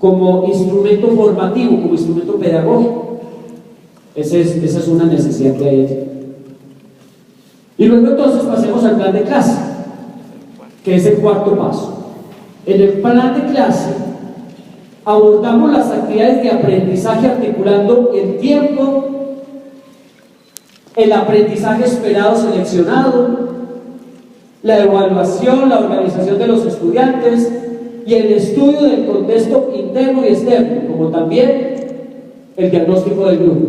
como instrumento formativo, como instrumento pedagógico. Esa es una necesidad que hay allí. Y luego entonces pasemos al plan de clase, que es el cuarto paso. En el plan de clase abordamos las actividades de aprendizaje articulando el tiempo, el aprendizaje esperado seleccionado, la evaluación, la organización de los estudiantes y el estudio del contexto interno y externo, como también el diagnóstico del grupo.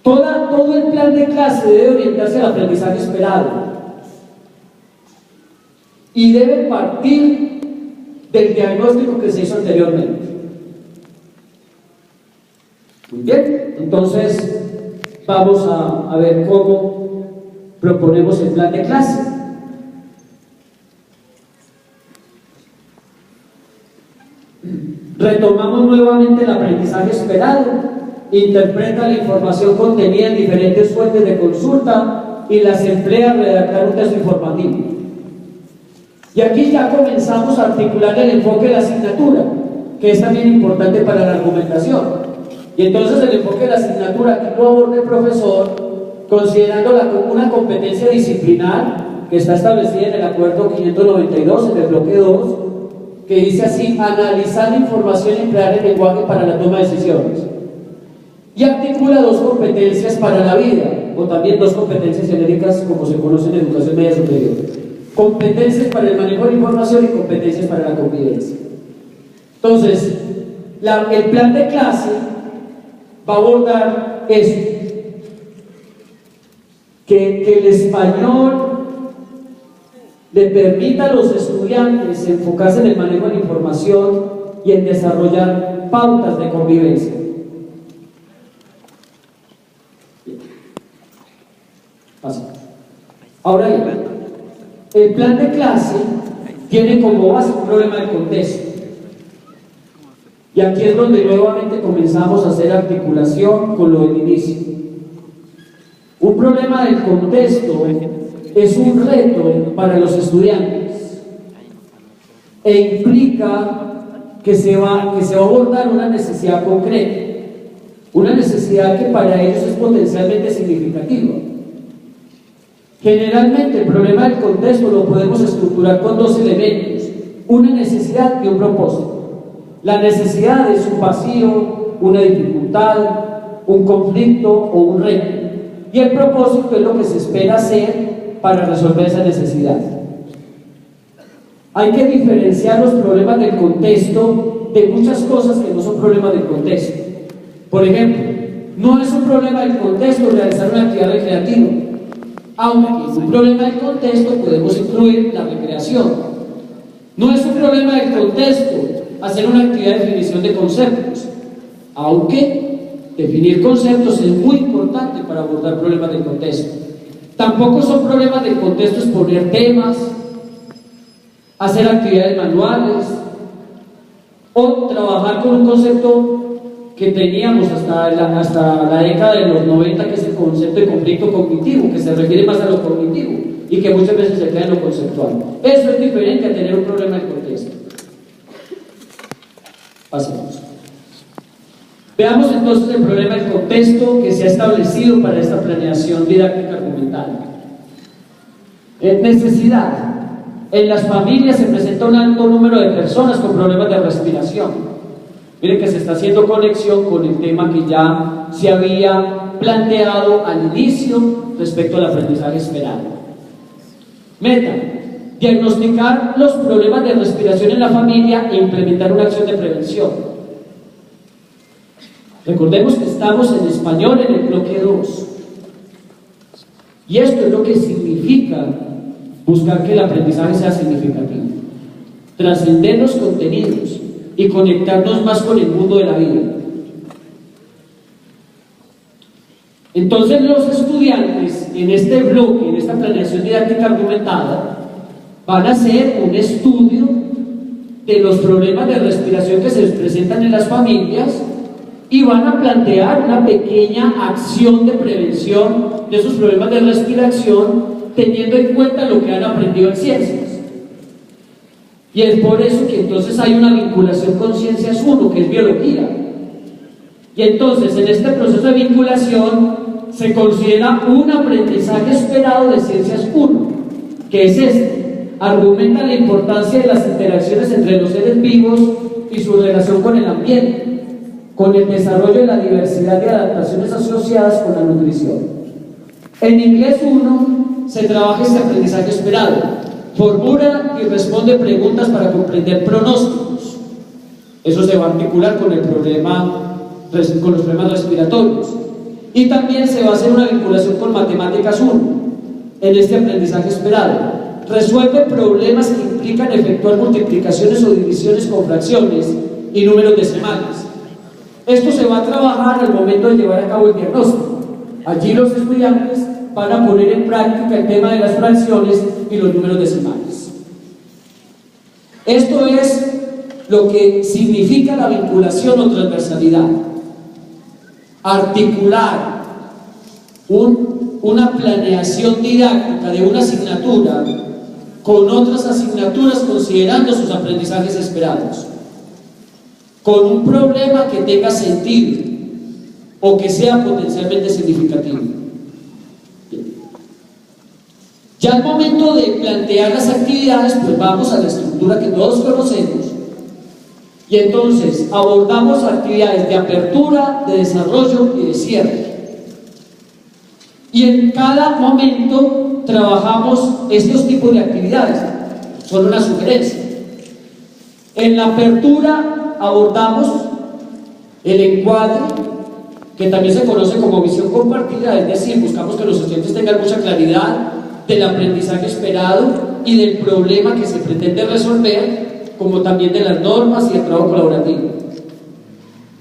Todo el plan de clase debe orientarse al aprendizaje esperado y debe partir del diagnóstico que se hizo anteriormente. Muy bien, entonces vamos a ver cómo proponemos el plan de clase. Retomamos nuevamente el aprendizaje esperado. Interpreta la información contenida en diferentes fuentes de consulta y las emplea a redactar un texto informativo. Y aquí ya comenzamos a articular el enfoque de la asignatura, que es también importante para la argumentación. Y entonces el enfoque de la asignatura aquí lo aborda el profesor considerándola como una competencia disciplinar que está establecida en el acuerdo 592 en el bloque 2, que dice así: analizar la información y emplear el lenguaje para la toma de decisiones. Y articula dos competencias para la vida, o también dos competencias genéricas como se conoce en educación media superior: competencias para el manejo de la información y competencias para la convivencia. Entonces, el plan de clase va a abordar esto: que el español le permita a los estudiantes enfocarse en el manejo de la información y en desarrollar pautas de convivencia. Así. Ahora bien, el plan de clase tiene como base un problema de contexto. Y aquí es donde nuevamente comenzamos a hacer articulación con lo del inicio. Un problema del contexto es un reto para los estudiantes e implica que se va a abordar una necesidad concreta, una necesidad que para ellos es potencialmente significativa. Generalmente el problema del contexto lo podemos estructurar con dos elementos: una necesidad y un propósito. La necesidad es un vacío, una dificultad, un conflicto o un reto, y el propósito es lo que se espera hacer para resolver esa necesidad. Hay que diferenciar los problemas del contexto de muchas cosas que no son problemas del contexto. Por ejemplo, no es un problema del contexto realizar una actividad recreativa, aunque en un problema del contexto podemos incluir la recreación. No es un problema del contexto hacer una actividad de definición de conceptos, aunque definir conceptos es muy importante para abordar problemas del contexto. Tampoco son problemas del contexto exponer temas, hacer actividades manuales o trabajar con un concepto que teníamos hasta la década de los 90, que es el concepto de conflicto cognitivo, que se refiere más a lo cognitivo y que muchas veces se queda en lo conceptual. Eso es diferente a tener un problema de contexto. Pasemos. Veamos entonces el problema del contexto que se ha establecido para esta planeación didáctica argumental. Necesidad. En las familias se presenta un alto número de personas con problemas de respiración. Miren que se está haciendo conexión con el tema que ya se había planteado al inicio respecto al aprendizaje esperado. Meta: diagnosticar los problemas de respiración en la familia e implementar una acción de prevención. Recordemos que estamos en español en el bloque 2. Y esto es lo que significa buscar que el aprendizaje sea significativo. Trascender los contenidos y conectarnos más con el mundo de la vida. Entonces los estudiantes en este bloque, en esta planeación didáctica argumentada, van a hacer un estudio de los problemas de respiración que se presentan en las familias y van a plantear una pequeña acción de prevención de esos problemas de respiración, teniendo en cuenta lo que han aprendido en ciencias. Y es por eso que entonces hay una vinculación con Ciencias 1, que es biología. Y entonces en este proceso de vinculación se considera un aprendizaje esperado de Ciencias 1, que es este: argumenta la importancia de las interacciones entre los seres vivos y su relación con el ambiente, con el desarrollo de la diversidad de adaptaciones asociadas con la nutrición. En Inglés 1 se trabaja este aprendizaje esperado: formula y responde preguntas para comprender pronósticos. Eso se va a articular con los problemas respiratorios. Y también se va a hacer una vinculación con Matemáticas 1 en este aprendizaje esperado. Resuelve problemas que implican efectuar multiplicaciones o divisiones con fracciones y números decimales. Esto se va a trabajar al momento de llevar a cabo el diagnóstico. Allí los estudiantes van a poner en práctica el tema de las fracciones y los números decimales. Esto es lo que significa la vinculación o transversalidad: articular una planeación didáctica de una asignatura con otras asignaturas considerando sus aprendizajes esperados, con un problema que tenga sentido o que sea potencialmente significativo. Ya al momento de plantear las actividades, pues vamos a la estructura que todos conocemos, y entonces abordamos actividades de apertura, de desarrollo y de cierre. Y en cada momento trabajamos estos tipos de actividades. Son una sugerencia. En la apertura abordamos el encuadre, que también se conoce como visión compartida, es decir, buscamos que los estudiantes tengan mucha claridad del aprendizaje esperado y del problema que se pretende resolver, como también de las normas y el trabajo colaborativo.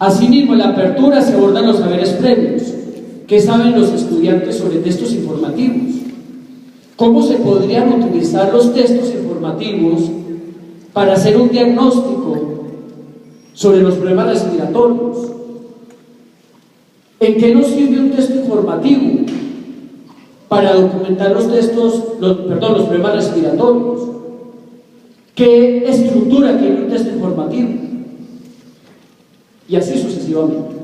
Asimismo, en la apertura se abordan los saberes previos. ¿Qué saben los estudiantes sobre textos informativos? ¿Cómo se podrían utilizar los textos informativos para hacer un diagnóstico sobre los problemas respiratorios? ¿En qué nos sirve un texto informativo para documentar los problemas respiratorios? ¿Qué estructura tiene un texto informativo? Y así sucesivamente.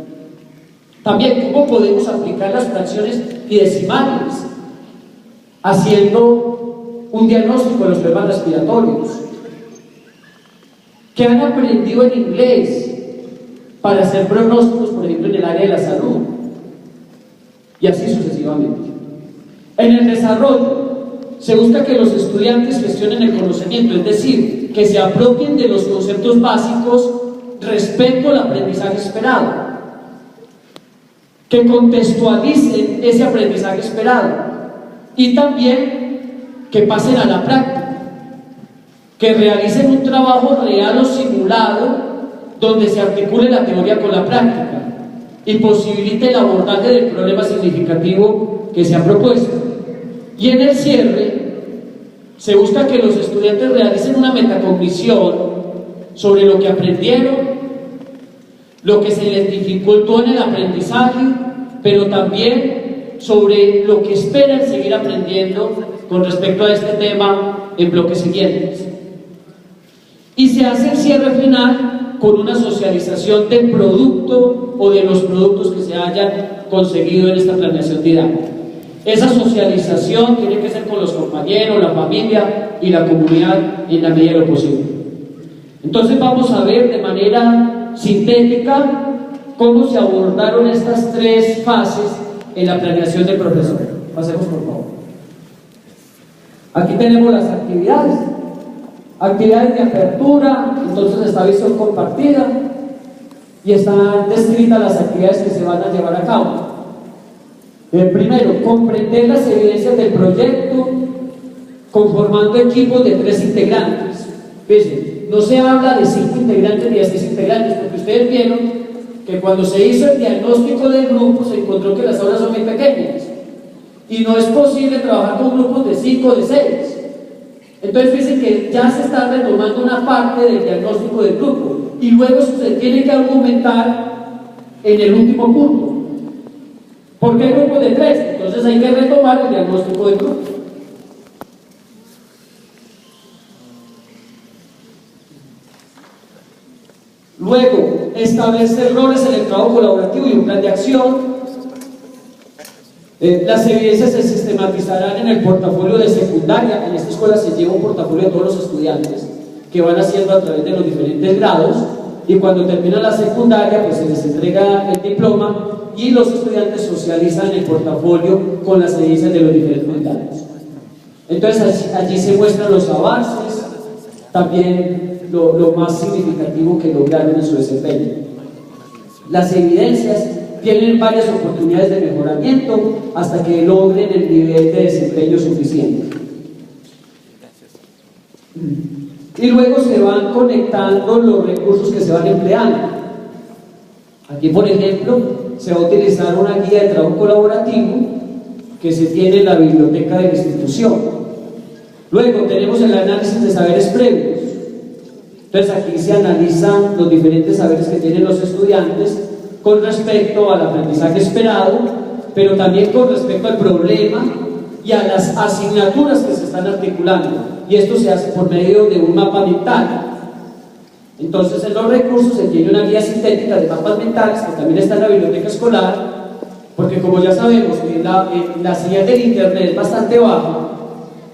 También, ¿cómo podemos aplicar las fracciones y decimales haciendo un diagnóstico de los problemas respiratorios? ¿Qué han aprendido en inglés para hacer pronósticos, por ejemplo, en el área de la salud? Y así sucesivamente. En el desarrollo se busca que los estudiantes gestionen el conocimiento, es decir, que se apropien de los conceptos básicos respecto al aprendizaje esperado, que contextualicen ese aprendizaje esperado y también que pasen a la práctica, que realicen un trabajo real o simulado donde se articule la teoría con la práctica y posibilite el abordaje del problema significativo que se ha propuesto. Y en el cierre se busca que los estudiantes realicen una metacognición sobre lo que aprendieron, lo que se les dificultó en el aprendizaje, pero también sobre lo que esperan seguir aprendiendo con respecto a este tema en bloques siguientes. Y se hace el cierre final con una socialización del producto o de los productos que se hayan conseguido en esta planeación didáctica. Esa socialización tiene que ser con los compañeros, la familia y la comunidad en la medida de lo posible. Entonces vamos a ver de manera sintética cómo se abordaron estas tres fases en la planeación del profesor. Pasemos por favor. Aquí tenemos las actividades. Actividades de apertura, entonces está visión compartida y están descritas las actividades que se van a llevar a cabo. El primero, comprender las evidencias del proyecto conformando equipos de 3 integrantes. Fíjense, no se habla de 5 integrantes ni de 6 integrantes, porque ustedes vieron que cuando se hizo el diagnóstico del grupo se encontró que las aulas son muy pequeñas y no es posible trabajar con grupos de 5 o de 6. Entonces fíjense que ya se está retomando una parte del diagnóstico del grupo y luego se tiene que argumentar en el último punto. ¿Por qué grupos de 3? Entonces hay que retomar el diagnóstico del grupo. Luego, establecer roles en el trabajo colaborativo y un plan de acción. Las evidencias se sistematizarán en el portafolio de secundaria. En esta escuela se lleva un portafolio de todos los estudiantes que van haciendo a través de los diferentes grados, y cuando terminan la secundaria pues se les entrega el diploma y los estudiantes socializan el portafolio con las evidencias de los diferentes grados. Entonces allí se muestran los avances, también lo más significativo que lograron en su desempeño. Las evidencias tienen varias oportunidades de mejoramiento hasta que logren el nivel de desempeño suficiente. Y luego se van conectando los recursos que se van empleando. Aquí, por ejemplo, se va a utilizar una guía de trabajo colaborativo que se tiene en la biblioteca de la institución. Luego tenemos el análisis de saberes previos. Entonces aquí se analizan los diferentes saberes que tienen los estudiantes con respecto al aprendizaje esperado, pero también con respecto al problema y a las asignaturas que se están articulando, y esto se hace por medio de un mapa mental. Entonces en los recursos se tiene una guía sintética de mapas mentales que también está en la biblioteca escolar, porque como ya sabemos que la señal del internet es bastante baja,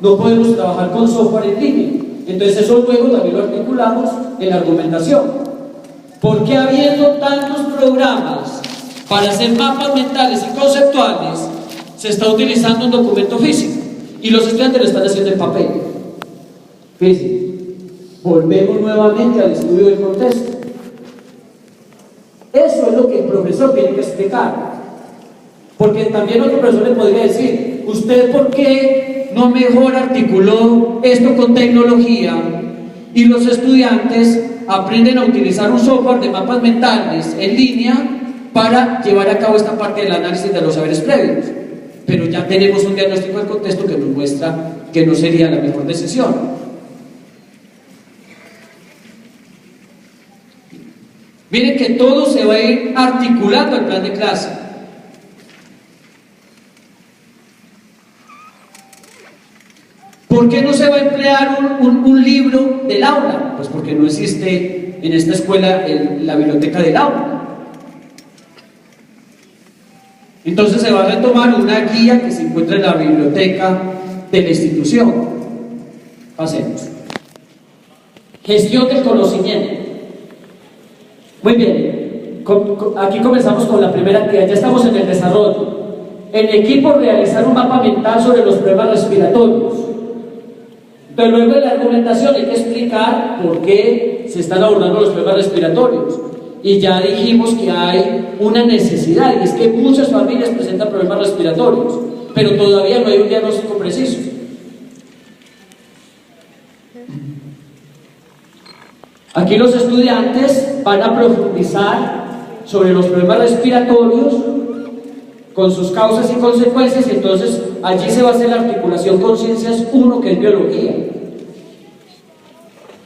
no podemos trabajar con software en línea. Entonces eso luego también lo articulamos en la argumentación. ¿Por qué habiendo tantos programas para hacer mapas mentales y conceptuales se está utilizando un documento físico y los estudiantes lo están haciendo en papel? Fíjense, volvemos nuevamente al estudio del contexto. Eso es lo que el profesor tiene que explicar, porque también otro profesor le podría decir: ¿usted por qué no mejor articuló esto con tecnología y los estudiantes aprenden a utilizar un software de mapas mentales en línea para llevar a cabo esta parte del análisis de los saberes previos? Pero ya tenemos un diagnóstico del contexto que nos muestra que no sería la mejor decisión. Miren que todo se va a ir articulando al plan de clase. ¿Por qué no se va a emplear un libro del aula? Pues porque no existe en esta escuela la biblioteca del aula. Entonces se va a retomar una guía que se encuentra en la biblioteca de la institución. Pasemos. Gestión del conocimiento. Muy bien, aquí comenzamos con la primera actividad, ya estamos en el desarrollo. En equipo, realizar un mapa mental sobre los problemas respiratorios. Pero luego en la argumentación hay que explicar por qué se están abordando los problemas respiratorios. Y ya dijimos que hay una necesidad, y es que muchas familias presentan problemas respiratorios, pero todavía no hay un diagnóstico preciso. Aquí los estudiantes van a profundizar sobre los problemas respiratorios con sus causas y consecuencias, y entonces allí se va a hacer la articulación con Ciencias 1, que es biología.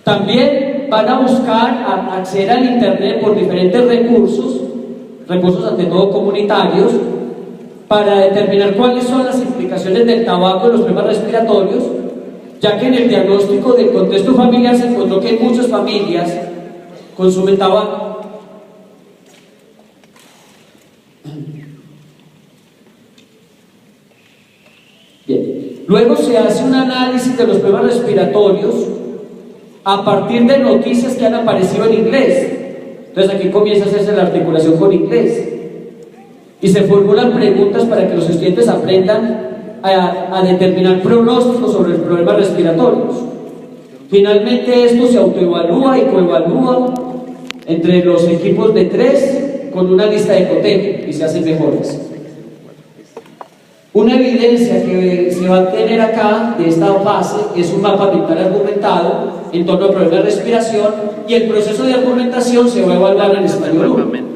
También van a buscar acceder al internet por diferentes recursos ante todo comunitarios, para determinar cuáles son las implicaciones del tabaco en los problemas respiratorios, ya que en el diagnóstico del contexto familiar se encontró que muchas familias consumen tabaco. Bien. Luego se hace un análisis de los problemas respiratorios a partir de noticias que han aparecido en inglés. Entonces aquí comienza a hacerse la articulación con inglés y se formulan preguntas para que los estudiantes aprendan a determinar pronósticos sobre los problemas respiratorios. Finalmente esto se autoevalúa y coevalúa entre los equipos de 3 con una lista de cotejo y se hacen mejores. Una evidencia que se va a tener acá de esta fase es un mapa mental argumentado en torno a problemas de respiración, y el proceso de argumentación se va a evaluar en español 1.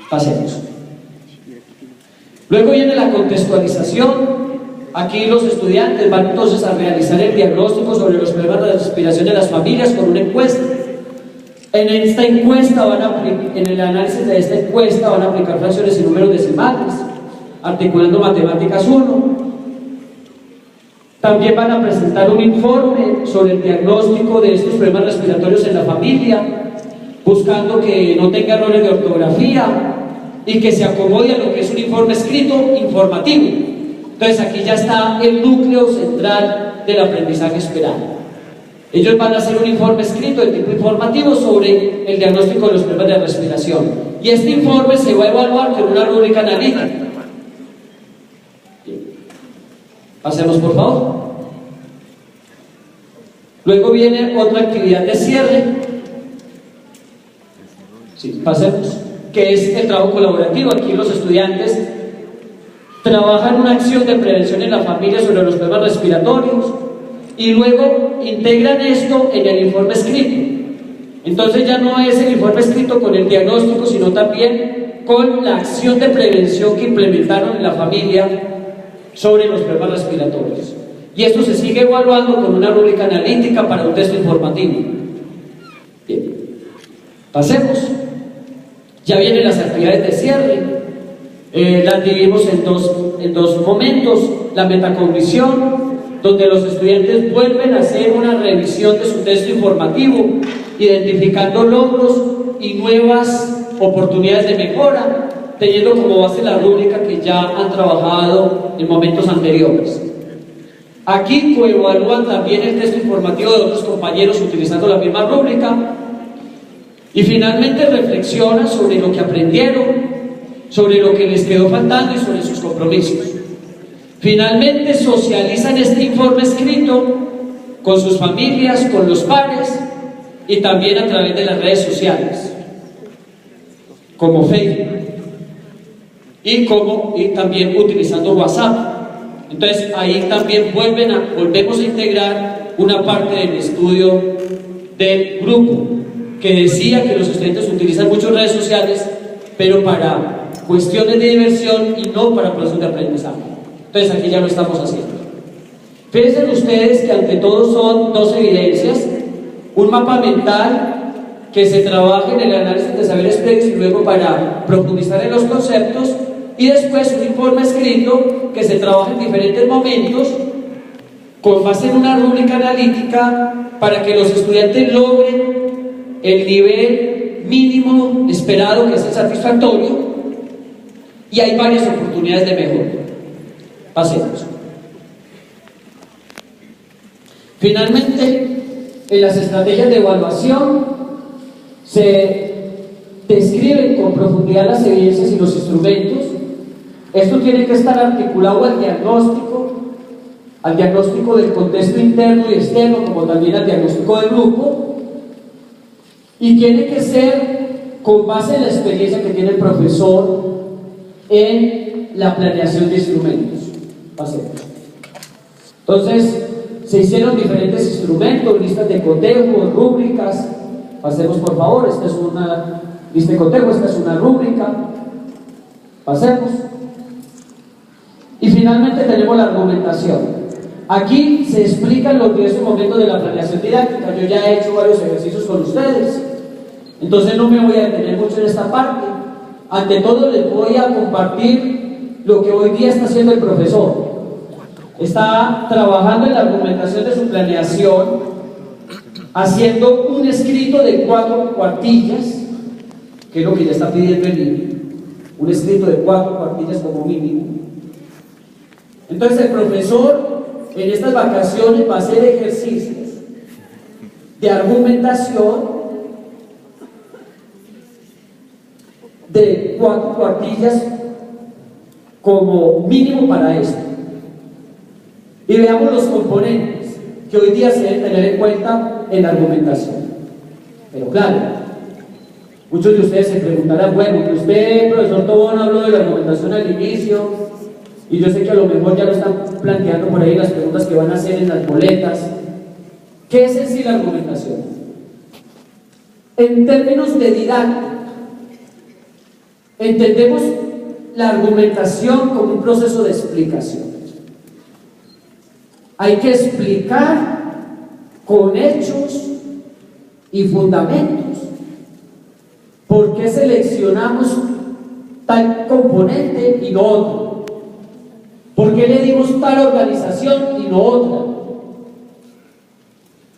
Pasemos. Luego viene la contextualización. Aquí los estudiantes van entonces a realizar el diagnóstico sobre los problemas de respiración de las familias con una encuesta. En esta encuesta en el análisis de esta encuesta van a aplicar fracciones y números decimales, articulando matemáticas 1. También van a presentar un informe sobre el diagnóstico de estos problemas respiratorios en la familia, buscando que no tenga errores de ortografía y que se acomode a lo que es un informe escrito informativo. Entonces aquí ya está el núcleo central del aprendizaje esperado. Ellos van a hacer un informe escrito de tipo informativo sobre el diagnóstico de los problemas de respiración. Y este informe se va a evaluar con una rúbrica analítica. Pasemos, por favor. Luego viene otra actividad de cierre. Sí, pasemos. Que es el trabajo colaborativo. Aquí los estudiantes trabajan una acción de prevención en la familia sobre los problemas respiratorios y luego integran esto en el informe escrito. Entonces ya no es el informe escrito con el diagnóstico, sino también con la acción de prevención que implementaron en la familia sobre los problemas respiratorios. Y esto se sigue evaluando con una rúbrica analítica para un texto informativo. Bien, pasemos. Ya vienen las actividades de cierre. Las dividimos en dos momentos. La metacognición, donde los estudiantes vuelven a hacer una revisión de su texto informativo, identificando logros y nuevas oportunidades de mejora, teniendo como base la rúbrica que ya han trabajado en momentos anteriores. Aquí coevalúan también el texto informativo de otros compañeros utilizando la misma rúbrica y finalmente reflexionan sobre lo que aprendieron, sobre lo que les quedó faltando y sobre sus compromisos. Finalmente socializan este informe escrito con sus familias, con los pares y también a través de las redes sociales como Facebook y también utilizando WhatsApp. Entonces ahí también volvemos a integrar una parte del estudio del grupo que decía que los estudiantes utilizan mucho redes sociales, pero para cuestiones de diversión y no para procesos de aprendizaje. Entonces aquí ya lo estamos haciendo. Fíjense ustedes que ante todo son dos evidencias: un mapa mental que se trabaja en el análisis de saberes previos y luego para profundizar en los conceptos, y después un informe escrito que se trabaja en diferentes momentos con base en una rúbrica analítica para que los estudiantes logren el nivel mínimo esperado, que es el satisfactorio, y hay varias oportunidades de mejora. Pasemos. Finalmente, en las estrategias de evaluación se describen con profundidad las evidencias y los instrumentos. Esto tiene que estar articulado al diagnóstico del contexto interno y externo, como también al diagnóstico del grupo, y tiene que ser con base en la experiencia que tiene el profesor en la planeación de instrumentos. Pasemos. Entonces, se hicieron diferentes instrumentos, listas de cotejo, rúbricas. Pasemos, por favor. Esta es una lista de cotejo, esta es una rúbrica. Pasemos. Y finalmente tenemos la argumentación. Aquí se explican los diversos momentos de la planeación didáctica. Yo ya he hecho varios ejercicios con ustedes, entonces no me voy a detener mucho en esta parte. Ante todo les voy a compartir lo que hoy día está haciendo el profesor. Está trabajando en la argumentación de su planeación, haciendo un escrito de 4 cuartillas, que es lo que ya está pidiendo el libro, un escrito de 4 cuartillas como mínimo. Entonces el profesor en estas vacaciones va a hacer ejercicios de argumentación de 4 cuartillas como mínimo para esto. Y veamos los componentes que hoy día se deben tener en cuenta en la argumentación. Pero claro, muchos de ustedes se preguntarán: bueno, usted, profesor Tobón, habló de la argumentación al inicio, y yo sé que a lo mejor ya lo están planteando por ahí las preguntas que van a hacer en las boletas. ¿Qué es en sí la argumentación? En términos de didáctica, entendemos la argumentación como un proceso de explicación. Hay que explicar con hechos y fundamentos por qué seleccionamos tal componente y no otro. ¿Por qué le dimos tal organización y no otra?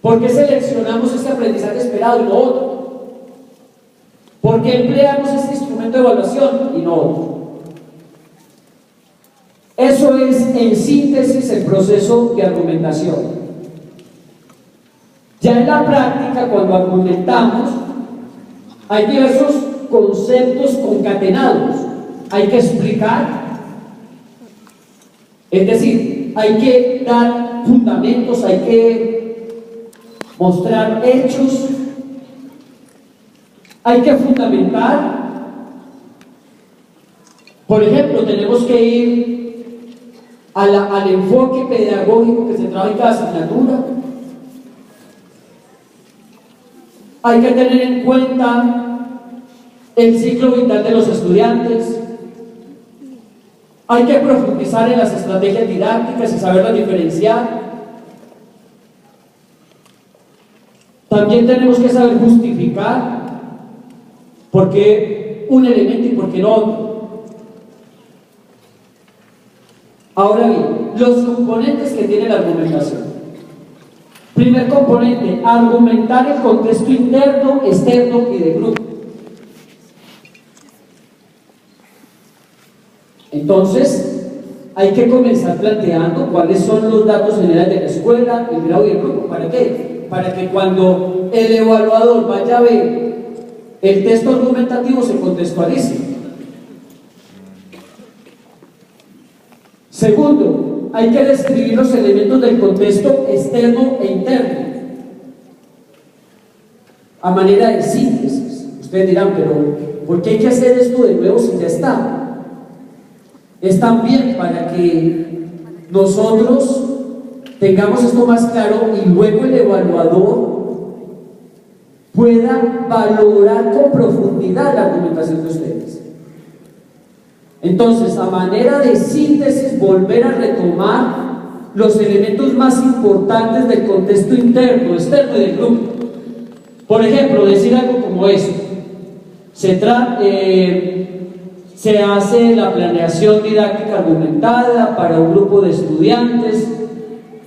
¿Por qué seleccionamos este aprendizaje esperado y no otro? ¿Por qué empleamos este instrumento de evaluación y no otro? Eso es, en síntesis, el proceso de argumentación. Ya en la práctica, cuando argumentamos, hay diversos conceptos concatenados. Hay que explicar, es decir, hay que dar fundamentos, hay que mostrar hechos, hay que fundamentar. Por ejemplo, tenemos que ir al enfoque pedagógico que se trabaja en cada asignatura. Hay que tener en cuenta el ciclo vital de los estudiantes. Hay que profundizar en las estrategias didácticas y saberlas diferenciar. También tenemos que saber justificar por qué un elemento y por qué no otro. Ahora bien, los componentes que tiene la argumentación. Primer componente, argumentar el contexto interno, externo y de grupo. Entonces, hay que comenzar planteando cuáles son los datos generales de la escuela, el grado y el grupo. ¿Para qué? Para que cuando el evaluador vaya a ver el texto argumentativo se contextualice. Segundo, hay que describir los elementos del contexto externo e interno a manera de síntesis. Ustedes dirán, pero ¿por qué hay que hacer esto de nuevo si ya está? Es también para que nosotros tengamos esto más claro y luego el evaluador pueda valorar con profundidad la argumentación de ustedes. Entonces, a manera de síntesis, volver a retomar los elementos más importantes del contexto interno, externo y del grupo. Por ejemplo, decir algo como esto: se hace la planeación didáctica argumentada para un grupo de estudiantes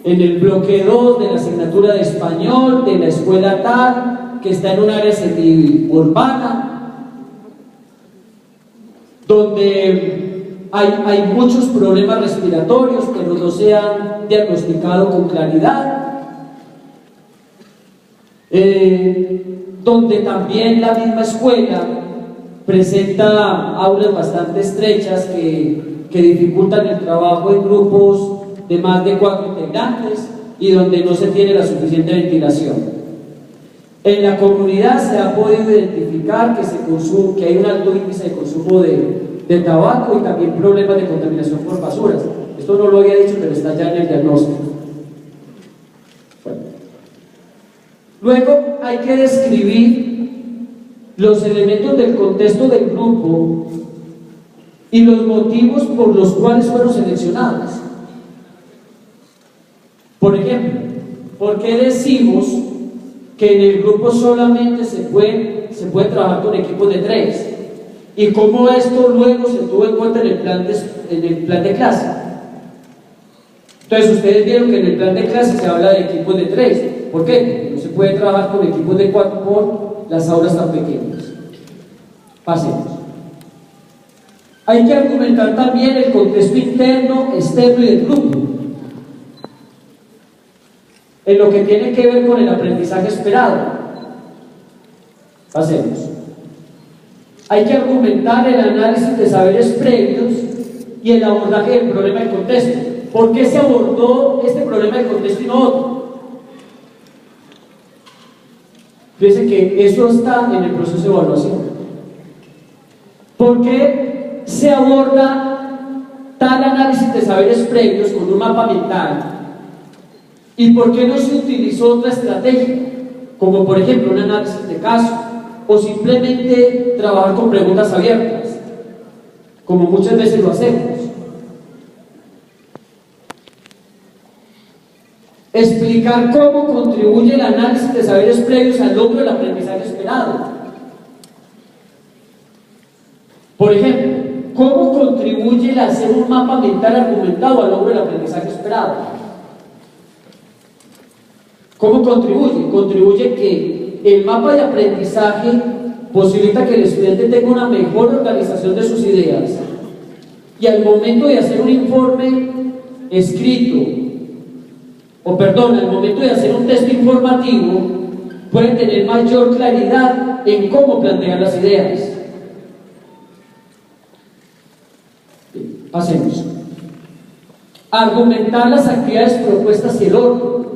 en el bloque 2 de la asignatura de español de la escuela tal, que está en un área semiurbana, donde hay muchos problemas respiratorios, pero no se han diagnosticado con claridad, donde también la misma escuela presenta aulas bastante estrechas que dificultan el trabajo en grupos de más de 4 integrantes y donde no se tiene la suficiente ventilación. En la comunidad se ha podido identificar que hay un alto índice de consumo de tabaco y también problemas de contaminación por basuras. Esto no lo había dicho, pero está ya en el diagnóstico. Bueno. Luego hay que describir los elementos del contexto del grupo y los motivos por los cuales fueron seleccionados. Por ejemplo, ¿por qué decimos que en el grupo solamente se puede trabajar con equipos de 3? ¿Y cómo esto luego se tuvo en cuenta en el plan de clase? Entonces, ustedes vieron que en el plan de clase se habla de equipos de 3. ¿Por qué? Porque no se puede trabajar con equipos de 4 por las aulas tan pequeñas. Pasemos. Hay que argumentar también el contexto interno, externo y del grupo, en lo que tiene que ver con el aprendizaje esperado. Pasemos. Hay que argumentar el análisis de saberes previos y el abordaje del problema del contexto. ¿Por qué se abordó este problema del contexto y no otro? Fíjense que eso está en el proceso de evaluación. ¿Por qué se aborda tal análisis de saberes previos con un mapa mental? ¿Y por qué no se utilizó otra estrategia? Como por ejemplo un análisis de caso, o simplemente trabajar con preguntas abiertas, como muchas veces lo hacemos. Explicar cómo contribuye el análisis de saberes previos al logro del aprendizaje esperado. Por ejemplo, ¿Cómo contribuye el hacer un mapa mental argumentado al logro del aprendizaje esperado? ¿Cómo contribuye? Contribuye que el mapa de aprendizaje posibilita que el estudiante tenga una mejor organización de sus ideas y al momento de hacer un informe escrito, al momento de hacer un texto informativo, puede tener mayor claridad en cómo plantear las ideas. Hacemos argumentar las actividades propuestas y el orden.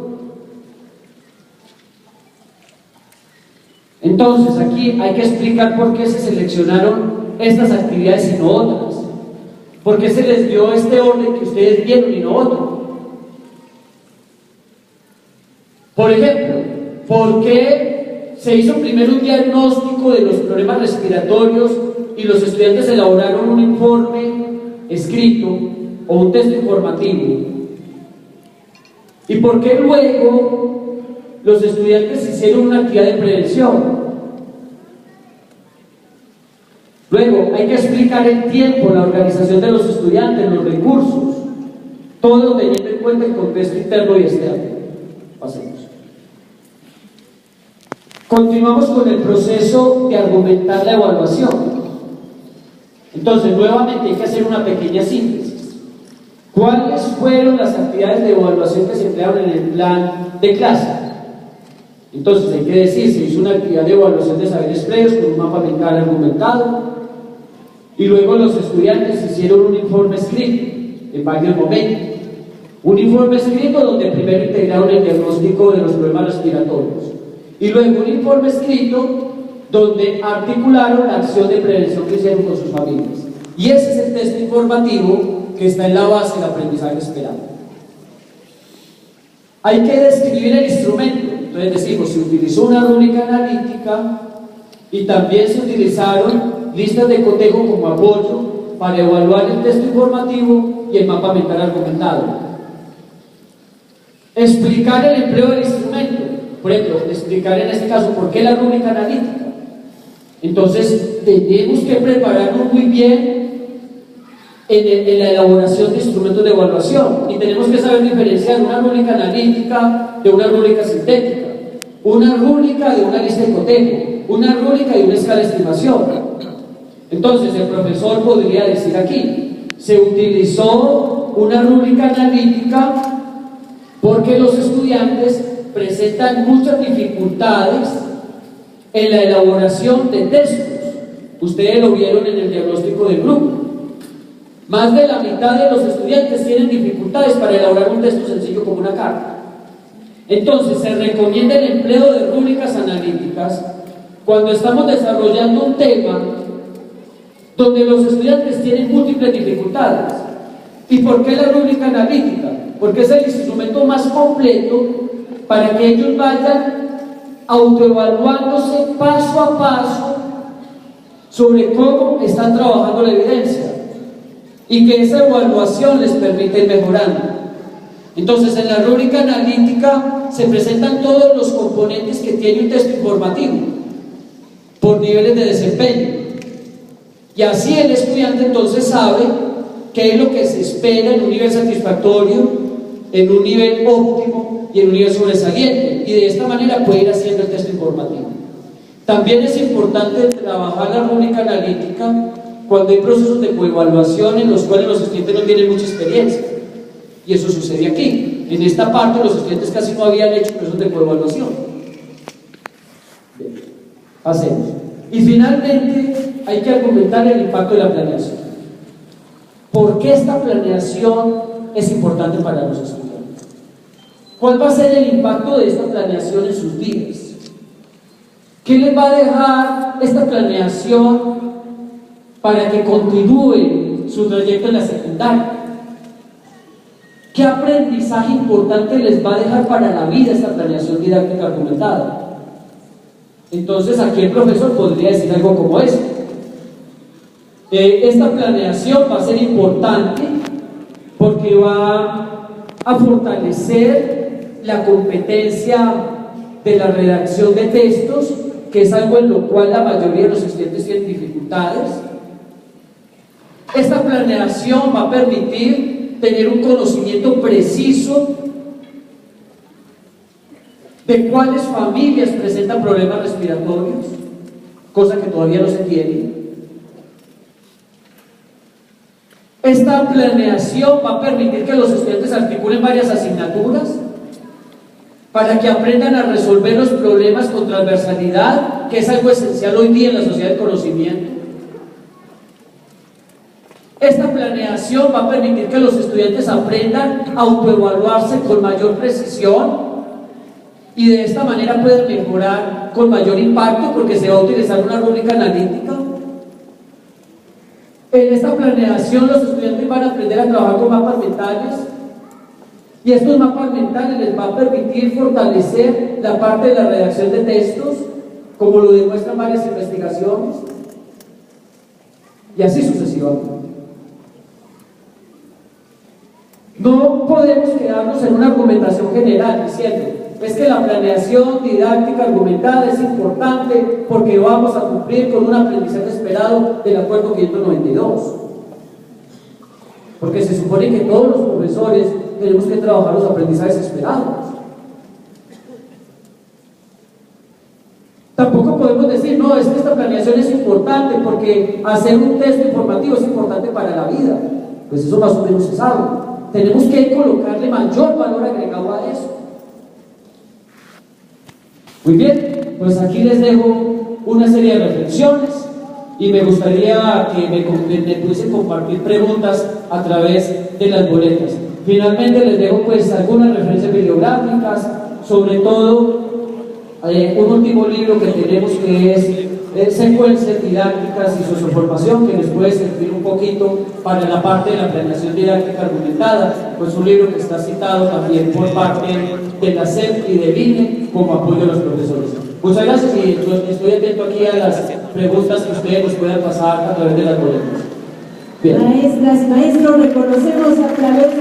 Entonces aquí hay que explicar por qué se seleccionaron estas actividades y no otras, por qué se les dio este orden que ustedes vieron y no otro. Por ejemplo, ¿por qué se hizo primero un diagnóstico de los problemas respiratorios y los estudiantes elaboraron un informe escrito o un texto informativo? ¿Y por qué luego los estudiantes hicieron una actividad de prevención? Luego hay que explicar el tiempo, la organización de los estudiantes, los recursos, todo teniendo en cuenta el contexto interno y externo. Pasemos. Continuamos con el proceso de argumentar la evaluación. Entonces, nuevamente hay que hacer una pequeña síntesis. ¿Cuáles fueron las actividades de evaluación que se emplearon en el plan de clase? Entonces, hay que decir, se hizo una actividad de evaluación de saberes previos con un mapa mental argumentado, y luego los estudiantes hicieron un informe escrito en varios momentos. Un informe escrito donde primero integraron el diagnóstico de los problemas respiratorios, y luego un informe escrito donde articularon la acción de prevención que hicieron con sus familias. Y ese es el texto informativo que está en la base del aprendizaje esperado. Hay que describir el instrumento. Entonces decimos, se utilizó una rúbrica analítica y también se utilizaron listas de cotejo como apoyo para evaluar el texto informativo y el mapa mental argumentado. Explicar el empleo del instrumento. Por ejemplo, explicar en este caso por qué la rúbrica analítica. Entonces, tenemos que prepararnos muy bien en la elaboración de instrumentos de evaluación y tenemos que saber diferenciar una rúbrica analítica de una rúbrica sintética, una rúbrica de una lista de cotejo, una rúbrica de una escala de estimación. Entonces, el profesor podría decir aquí, se utilizó una rúbrica analítica porque los estudiantes presentan muchas dificultades en la elaboración de textos. Ustedes lo vieron en el diagnóstico del grupo. Más de la mitad de los estudiantes tienen dificultades para elaborar un texto sencillo como una carta. Entonces, se recomienda el empleo de rúbricas analíticas cuando estamos desarrollando un tema donde los estudiantes tienen múltiples dificultades. ¿Y por qué la rúbrica analítica? Porque es el instrumento más completo para que ellos vayan autoevaluándose paso a paso sobre cómo están trabajando la evidencia y que esa evaluación les permite ir mejorando. Entonces, en la rúbrica analítica se presentan todos los componentes que tiene un texto informativo por niveles de desempeño, y así el estudiante entonces sabe qué es lo que se espera en un nivel satisfactorio, en un nivel óptimo y en un nivel sobresaliente, y de esta manera puede ir haciendo el texto informativo. También es importante trabajar la rúbrica analítica cuando hay procesos de coevaluación en los cuales los estudiantes no tienen mucha experiencia, y eso sucede aquí. En esta parte los estudiantes casi no habían hecho procesos de coevaluación. Bien, hacemos. Y finalmente hay que argumentar el impacto de la planeación. ¿Por qué esta planeación es importante para los estudiantes? ¿Cuál va a ser el impacto de esta planeación en sus vidas? ¿Qué les va a dejar esta planeación para que continúen su trayecto en la secundaria? ¿Qué aprendizaje importante les va a dejar para la vida esta planeación didáctica argumentada? Entonces aquí el profesor podría decir algo como esto. Esta planeación va a ser importante porque va a fortalecer la competencia de la redacción de textos, que es algo en lo cual la mayoría de los estudiantes tienen dificultades. Esta planeación va a permitir tener un conocimiento preciso de cuáles familias presentan problemas respiratorios, cosa que todavía no se tiene. Esta planeación va a permitir que los estudiantes articulen varias asignaturas para que aprendan a resolver los problemas con transversalidad, que es algo esencial hoy día en la sociedad del conocimiento. Esta planeación va a permitir que los estudiantes aprendan a autoevaluarse con mayor precisión y de esta manera puedan mejorar con mayor impacto porque se va a utilizar una rúbrica analítica. En esta planeación los estudiantes van a aprender a trabajar con mapas mentales y estos mapas mentales les va a permitir fortalecer la parte de la redacción de textos, como lo demuestran varias investigaciones, y así sucesivamente. No podemos quedarnos en una argumentación general diciendo es que la planeación didáctica argumentada es importante porque vamos a cumplir con un aprendizaje esperado del Acuerdo 592. Porque se supone que todos los profesores tenemos que trabajar los aprendizajes esperados. Tampoco podemos decir, no, es que esta planeación es importante porque hacer un texto informativo es importante para la vida. Pues eso más o menos se sabe. Tenemos que colocarle mayor valor agregado a eso. Muy bien, pues aquí les dejo una serie de reflexiones y me gustaría que me pudiesen compartir preguntas a través de las boletas. Finalmente les dejo pues algunas referencias bibliográficas, sobre todo un último libro que tenemos que es Secuencias didácticas y socioformación, que les puede servir un poquito para la parte de la planeación didáctica argumentada, pues un libro que está citado también por parte de la SEP y del INE como apoyo a los profesores. Muchas gracias y estoy atento aquí a las preguntas que ustedes nos puedan pasar a través de las boletas. Maestras, maestros, reconocemos a través